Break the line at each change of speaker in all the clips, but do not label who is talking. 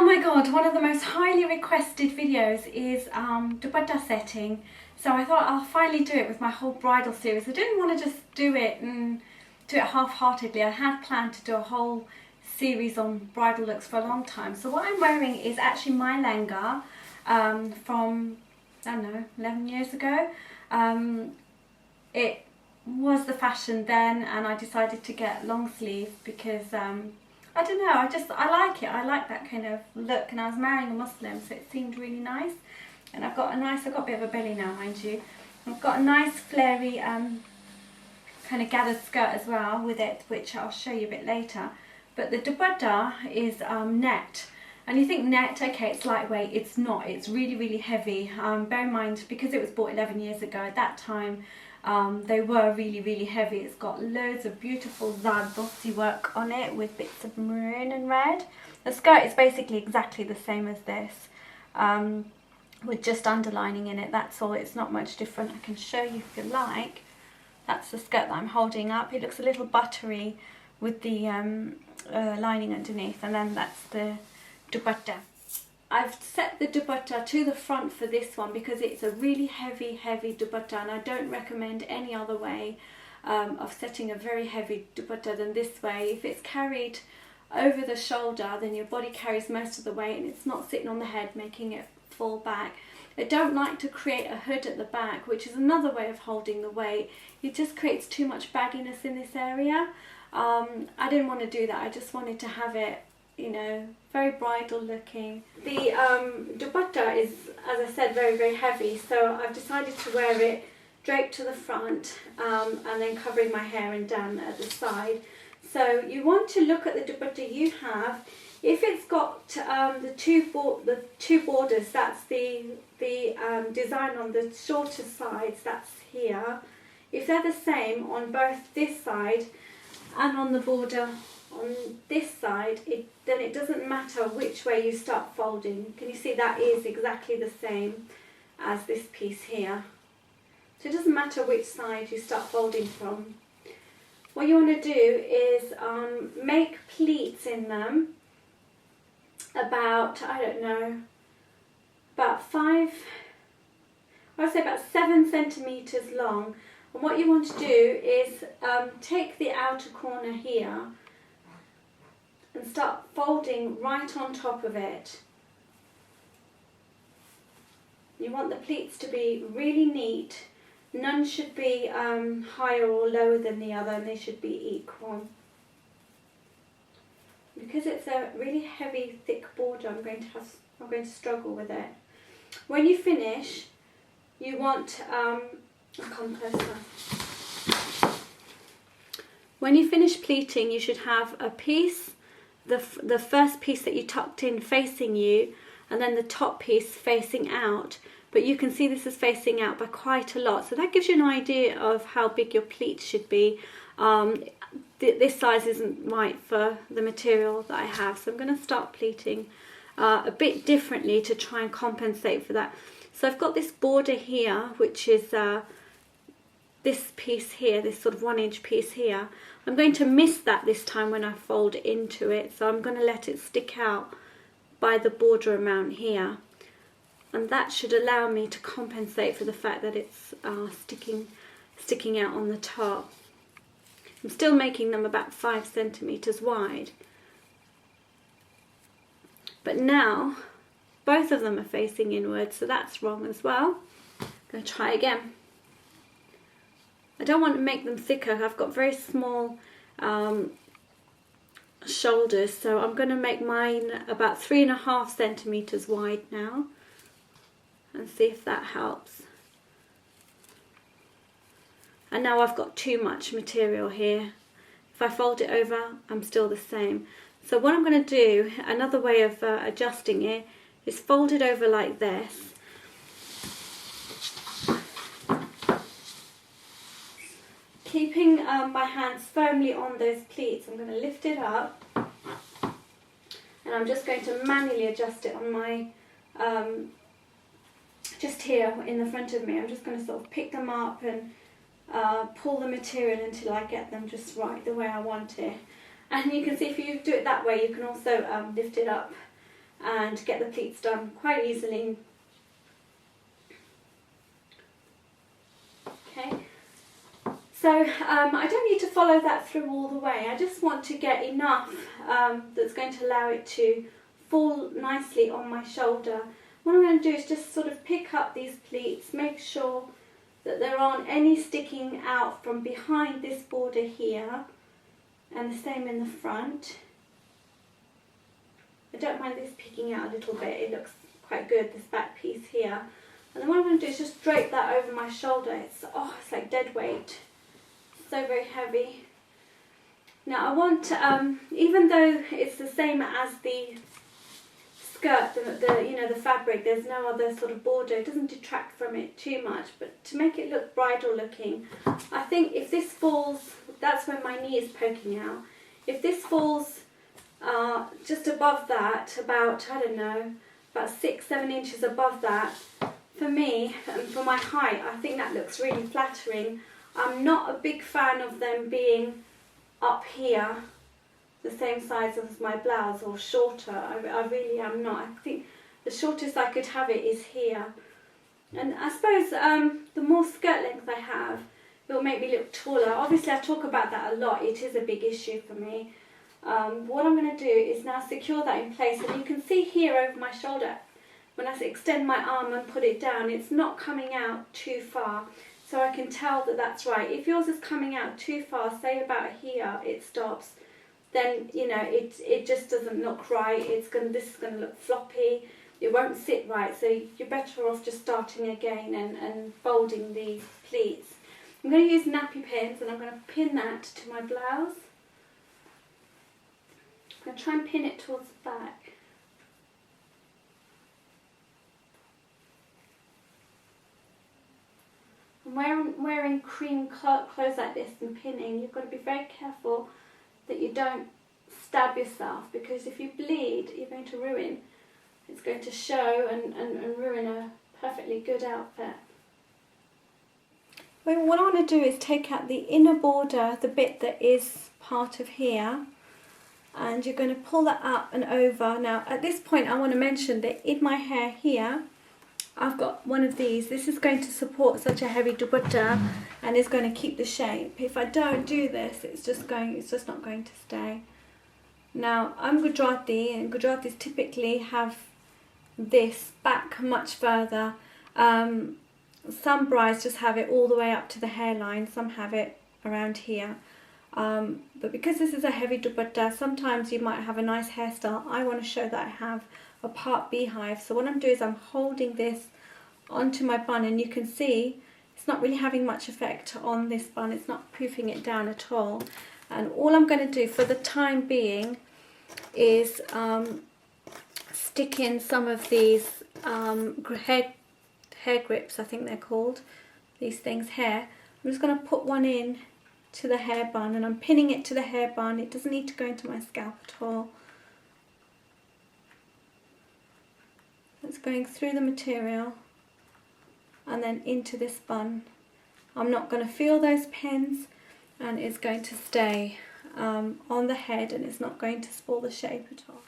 my god, one of the most highly requested videos is dupatta setting. So I thought I'll finally do it with my whole bridal series. I didn't want to just do it half-heartedly. I had planned to do a whole series on bridal looks for a long time. So what I'm wearing is actually my lehenga from, I don't know, 11 years ago. It was the fashion then, and I decided to get long sleeve because I don't know, I like it. I like that kind of look, and I was marrying a Muslim, so it seemed really nice. And I've got a bit of a belly now, mind you. I've got a nice flary kind of gathered skirt as well with it, which I'll show you a bit later. But the dupatta is net. And you think net, okay, it's lightweight. It's not. It's really, really heavy. Bear in mind, because it was bought 11 years ago, at that time, they were really, really heavy. It's got loads of beautiful zardosi work on it with bits of maroon and red. The skirt is basically exactly the same as this, with just underlining in it. That's all. It's not much different. I can show you if you like. That's the skirt that I'm holding up. It looks a little buttery with the lining underneath, and then that's the dupatta. I've set the dupatta to the front for this one because it's a really heavy dupatta, and I don't recommend any other way of setting a very heavy dupatta than this way. If it's carried over the shoulder, then your body carries most of the weight and it's not sitting on the head making it fall back. I don't like to create a hood at the back, which is another way of holding the weight. It just creates too much bagginess in this area. I didn't want to do that. I just wanted to have it, you know, very bridal looking. The dupatta is, as I said, very, very heavy, so I've decided to wear it draped to the front and then covering my hair and down at the side. So you want to look at the dupatta you have. If it's got the two borders, that's the design on the shorter sides, that's here. If they're the same on both this side and on the border on this side, then it doesn't matter which way you start folding. Can you see that is exactly the same as this piece here? So it doesn't matter which side you start folding from. What you want to do is make pleats in them about, I don't know, about 7 centimeters long. And what you want to do is take the outer corner here and start folding right on top of it. You want the pleats to be really neat. None should be higher or lower than the other, and they should be equal. Because it's a really heavy, thick border, I'm going to struggle with it. When you finish, you want I'll come closer. When you finish pleating, you should have a piece, the first piece that you tucked in facing you, and then the top piece facing out. But you can see this is facing out by quite a lot, so that gives you an idea of how big your pleats should be. This size isn't right for the material that I have, so I'm going to start pleating a bit differently to try and compensate for that. So I've got this border here, which is this piece here, this sort of 1-inch piece here. I'm going to miss that this time when I fold into it, so I'm going to let it stick out by the border amount here, and that should allow me to compensate for the fact that it's sticking out on the top. I'm still making them about 5 centimeters wide, but now both of them are facing inwards, so that's wrong as well. I'm going to try again. I don't want to make them thicker. I've got very small shoulders, so I'm going to make mine about 3.5 centimeters wide now, and see if that helps. And now I've got too much material here. If I fold it over, I'm still the same. So what I'm going to do, another way of adjusting it, is fold it over like this. Keeping my hands firmly on those pleats, I'm going to lift it up, and I'm just going to manually adjust it on my, just here in the front of me. I'm just going to sort of pick them up and pull the material until I get them just right the way I want it. And you can see if you do it that way, you can also lift it up and get the pleats done quite easily. Okay, so I don't need to follow that through all the way. I just want to get enough that's going to allow it to fall nicely on my shoulder. What I'm going to do is just sort of pick up these pleats, make sure that there aren't any sticking out from behind this border here, and the same in the front. I don't mind this picking out a little bit, it looks quite good, this back piece here. And then what I'm going to do is just drape that over my shoulder. It's like dead weight, so very heavy. Now I want, even though it's the same as the skirt, the fabric, there's no other sort of border, it doesn't detract from it too much, but to make it look bridal looking, I think if this falls, that's when my knee is poking out, if this falls just above that, about, I don't know, about 6-7 inches above that, for me and for my height, I think that looks really flattering. I'm not a big fan of them being up here the same size as my blouse or shorter. I really am not. I think the shortest I could have it is here. And I suppose the more skirt length I have, it will make me look taller. Obviously I talk about that a lot, it is a big issue for me. What I'm going to do is now secure that in place, and you can see here over my shoulder, when I extend my arm and put it down, it's not coming out too far. So I can tell that that's right. If yours is coming out too far, say about here it stops, then you know it just doesn't look right. This is going to look floppy. It won't sit right. So you're better off just starting again and folding these pleats. I'm going to use nappy pins, and I'm going to pin that to my blouse. I'm going to try and pin it towards the back. And wearing cream clothes like this and pinning, you've got to be very careful that you don't stab yourself, because if you bleed, you're going to ruin. It's going to show and ruin a perfectly good outfit. Well, what I want to do is take out the inner border, the bit that is part of here, and you're going to pull that up and over. Now at this point I want to mention that in my hair here I've got one of these. This is going to support such a heavy dupatta and is going to keep the shape. If I don't do this, it's just not going to stay. Now I'm Gujarati, and Gujaratis typically have this back much further. Some brides just have it all the way up to the hairline, some have it around here. But because this is a heavy dupatta, sometimes you might have a nice hairstyle. I want to show that I have a part beehive. So what I'm doing is I'm holding this onto my bun, and you can see it's not really having much effect on this bun. It's not poofing it down at all. And all I'm going to do for the time being is stick in some of these hair grips, I think they're called, these things here. I'm just going to put one in to the hair bun, and I'm pinning it to the hair bun. It doesn't need to go into my scalp at all. It's going through the material and then into this bun. I'm not going to feel those pins, and it's going to stay on the head, and it's not going to spoil the shape at all.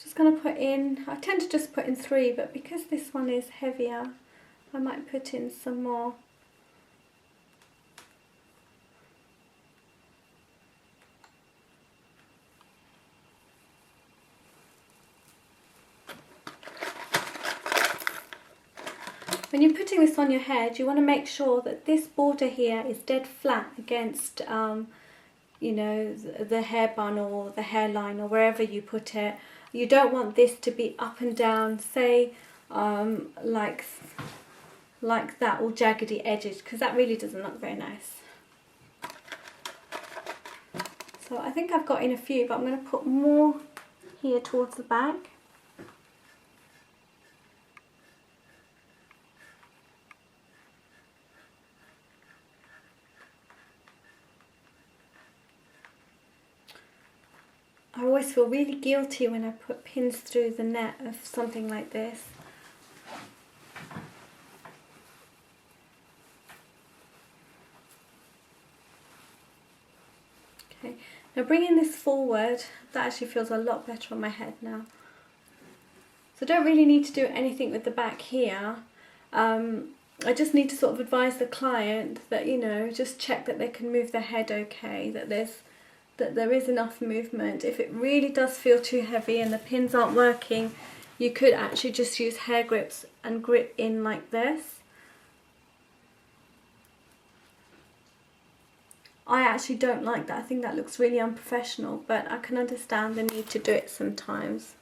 Just going to put in, I tend to just put in 3, but because this one is heavier, I might put in some more. When you're putting this on your head, you want to make sure that this border here is dead flat against, you know, the hair bun or the hairline or wherever you put it. You don't want this to be up and down, say, like that, all jaggedy edges, because that really doesn't look very nice. So I think I've got in a few, but I'm going to put more here towards the back. I always feel really guilty when I put pins through the net of something like this. Okay, now bringing this forward, that actually feels a lot better on my head now. So I don't really need to do anything with the back here. I just need to sort of advise the client that, you know, just check that they can move their head okay, that there is enough movement. If it really does feel too heavy and the pins aren't working, you could actually just use hair grips and grip in like this. I actually don't like that. I think that looks really unprofessional, but I can understand the need to do it sometimes.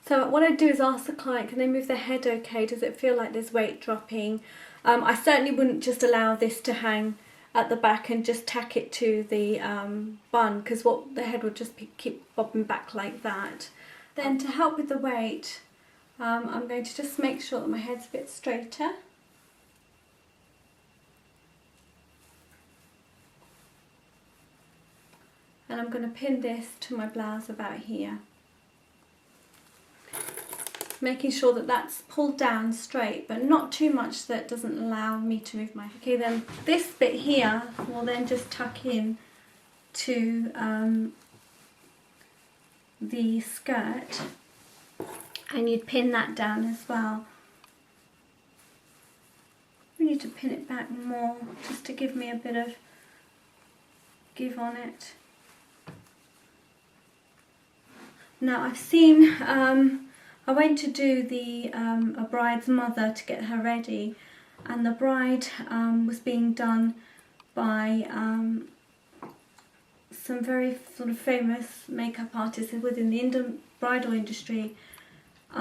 So what I do is ask the client, can they move their head okay? Does it feel like there's weight dropping? I certainly wouldn't just allow this to hang at the back and just tack it to the bun, because the head will just keep bobbing back like that. Then to help with the weight, I'm going to just make sure that my head's a bit straighter. And I'm going to pin this to my blouse about here. Making sure that that's pulled down straight, but not too much that doesn't allow me to move my head. Okay, then this bit here will then just tuck in to the skirt, and you'd pin that down as well. We need to pin it back more just to give me a bit of give on it. Now I've seen, I went to do a bride's mother to get her ready, and the bride was being done by some very sort of famous makeup artists within the Indian bridal industry. They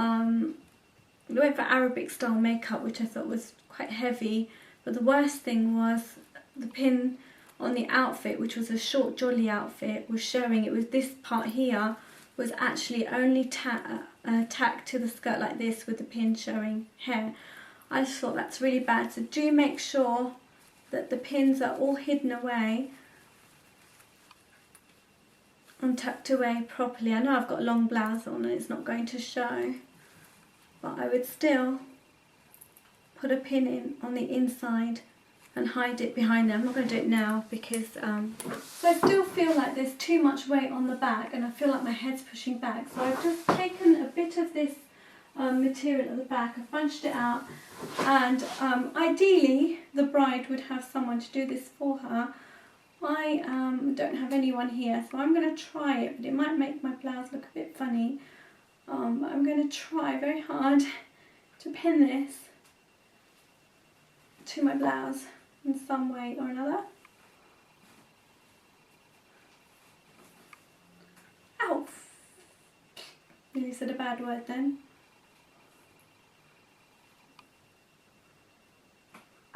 went for Arabic style makeup, which I thought was quite heavy, but the worst thing was the pin on the outfit, which was a short jolly outfit, was showing. It was this part here was actually only tacked to the skirt like this, with the pin showing hair. I just thought that's really bad. So do make sure that the pins are all hidden away and tucked away properly. I know I've got a long blouse on and it's not going to show, but I would still put a pin in on the inside and hide it behind them. I'm not going to do it now because so I still feel like there's too much weight on the back and I feel like my head's pushing back. So I've just taken a bit of this material at the back, I've bunched it out, and ideally the bride would have someone to do this for her. I don't have anyone here, so I'm going to try it, but it might make my blouse look a bit funny. But I'm going to try very hard to pin this to my blouse in some way or another. Ow! Nearly said a bad word then.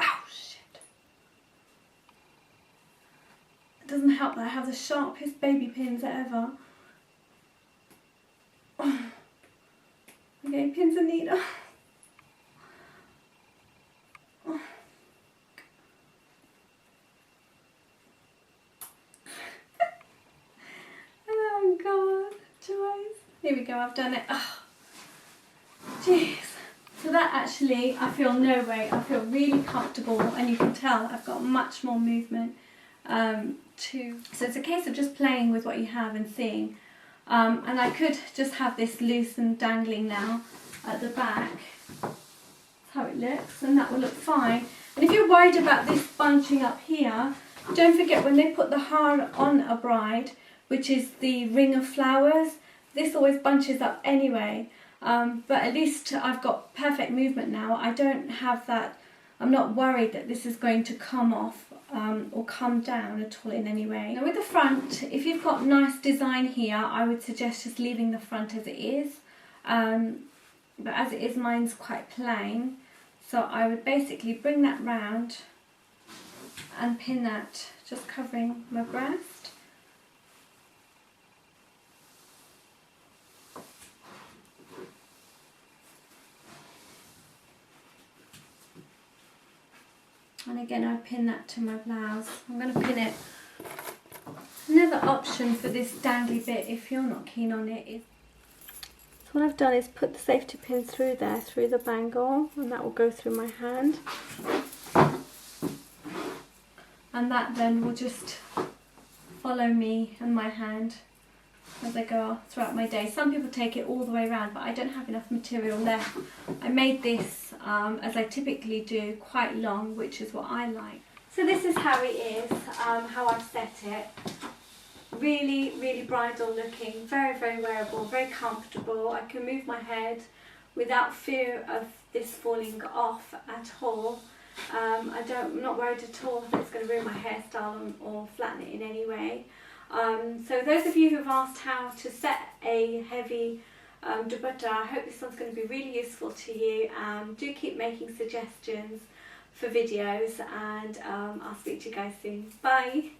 Ow, shit. It doesn't help that I have the sharpest baby pins ever. Okay, pins and needle. Oh God, Joyce. Here we go, I've done it. Oh, jeez. So that actually, I feel no weight. I feel really comfortable, and you can tell I've got much more movement so it's a case of just playing with what you have and seeing. And I could just have this loose and dangling now at the back. That's how it looks, and that will look fine. And if you're worried about this bunching up here, don't forget when they put the har on a bride, which is the ring of flowers, this always bunches up anyway. But at least I've got perfect movement now. I don't have that, I'm not worried that this is going to come off or come down at all in any way. Now with the front, if you've got nice design here, I would suggest just leaving the front as it is. But as it is, mine's quite plain. So I would basically bring that round and pin that, just covering my breast. And again, I pin that to my blouse. I'm going to pin it. Another option for this dangly bit, if you're not keen on it, is so what I've done is put the safety pin through there, through the bangle, and that will go through my hand. And that then will just follow me and my hand as I go throughout my day. Some people take it all the way around, but I don't have enough material left. I made this, as I typically do, quite long, which is what I like. So this is how it is, how I've set it. Really, really bridal looking, very, very wearable, very comfortable. I can move my head without fear of this falling off at all. I'm not worried at all that it's going to ruin my hairstyle or flatten it in any way. So those of you who have asked how to set a heavy dupatta, I hope this one's going to be really useful to you. Do keep making suggestions for videos, and I'll speak to you guys soon. Bye!